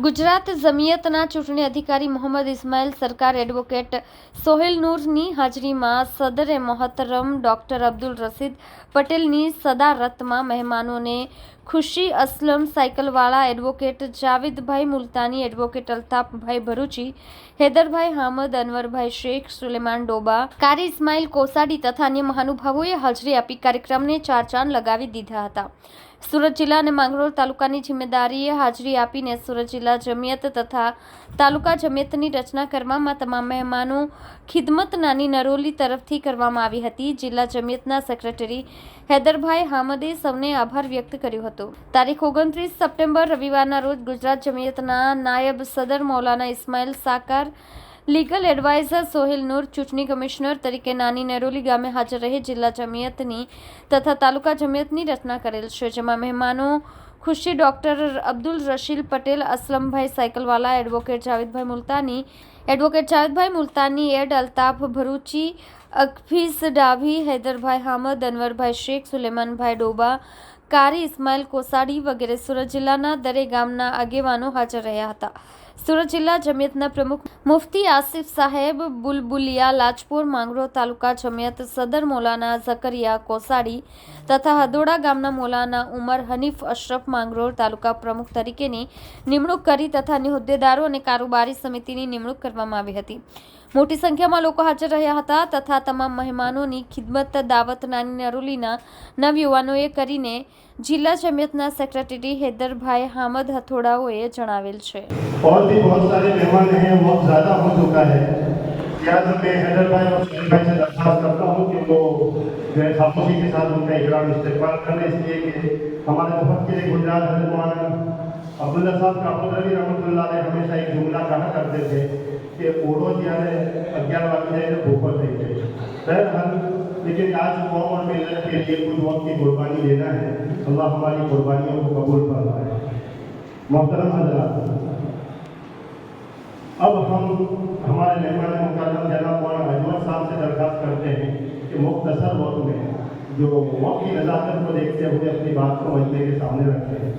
ગુજરાત જમિયતના ચૂંટણી અધિકારી મોહમ્મદ ઇસ્માઇલ સરકાર એડવોકેટ સોહેલ નૂરની હાજરીમાં સદરે મોહતરમ ડોક્ટર અબ્દુલ રશીદ પટેલની સદારતમાં મહેમાનોને ખુશી અસલમ સાયકલવાળા, એડવોકેટ જાવેદભાઈ મુલતાની, એડવોકેટ અલ્તાફભાઈ ભરૂચી, હૈદરભાઈ હામદ, અનવરભાઈ શેખ, સુલેમાન ડોબા, કારી ઇસ્માઇલ કોસાડી તથા અન્ય મહાનુભાવોએ હાજરી આપી કાર્યક્રમને ચાર ચાંદ લગાવી દીધા હતા। સુરત જિલ્લા અને માંગરોળ તાલુકાની જિમ્મેદારીએ હાજરી આપીને સુરત જિલ્લા જમિયત તથા તાલુકા જમિયતની રચના કરવામાં તમામ મહેમાનો ખિદમત નાની નરોલી તરફથી કરવામાં આવી હતી। જિલ્લા જમિયતના સેક્રેટરી હૈદરભાઈ હામદે સૌને આભાર વ્યક્ત કર્યો હતો। તારીખ 29 સપ્ટેમ્બર રવિવારના રોજ ગુજરાત જમિયતના નાયબ સદર મૌલાના ઇસ્માઇલ સાકાર, લીગલ એડવાઇઝર સોહેલ નૂર, ચૂંટણી કમિશનર તરીકે નાની નરોલી ગામે હાજર રહી જિલ્લા જમિયતની તથા તાલુકા જમિયતની રચના કરેલ છે, જેમાં મહેમાનો ખુશી ડોક્ટર અબ્દુલ રશીદ પટેલ, અસલમભાઈ સાયકલવાલા, એડવોકેટ જાવેદભાઈ મુલતાની, એડ અલ્તાફ ભરૂચી, અકફીસ ડાભી, હૈદરભાઈ હામદ, અનવરભાઈ શેખ, સુલેમાનભાઈ ડોબા, કારી ઇસ્માઇલ કોસાડી વગેરે સુરત જિલ્લાના દરેક ગામના આગેવાનો હાજર રહ્યા હતા। સુરત જિલ્લા જમિયતના પ્રમુખ મુફ્તી આસિફ સાહેબ બુલબુલિયા, લાજપોર માંગરોળ તાલુકા જમિયત સદર મૌલાના ઝકરિયા કોસાડી તથા હદોડા ગામના મૌલાના ઉમર હનીફ અશરફ માંગરોળ તાલુકા પ્રમુખ તરીકેની નિમણૂક કરી તથા અન્ય હોદ્દેદારો અને કારોબારી સમિતિની નિમણૂક કરવામાં આવી હતી। મોટી સંખ્યામાં લોકો હાજર રહ્યા હતા તથા તમામ મહેમાનોની ખિદમત દાવત નાની નરોલીના નવયુવાનોએ કરીને જિલ્લા જમિયતના સેક્રેટરી હૈદરભાઈ હામદ હથોડાઓએ જણાવેલ છે। और भी बहुत सारे मेहमान हैं, वक्त ज़्यादा हो चुका है। याद मैं हैदर भाई और सुनील भाई से दरख्वास्त करता हूँ कि वो जो है खामोशी के साथ उनका इकराम इस्तेमाल करें, इसलिए कि हमारे मुफक्किर गुजरात हज़रत मौलाना अब्दुल्ला साहब कापुद्रवी रहमतुल्लाह अलैह हमेशा एक जुमला कहा करते थे कि ओढ़ो જ્યારે 11 वागे जाए तो भूखो થઈ જાય। बहरहाल लेकिन आज कौम और मिलत के लिए कुछ वक्त की कुर्बानी देना है। अल्लाह हमारी कुर्बानियों को कबूल फरमाए। मोहतरम हज़रात, अब हम हमारे मेहमान मुकर्रम जनाब मौलाना अजमल साहब से दरख्वास्त करते हैं कि मुख्तसर वक्त में जो वक्त की नज़ाकत को देखते हुए अपनी बात को मजमे के सामने रखें।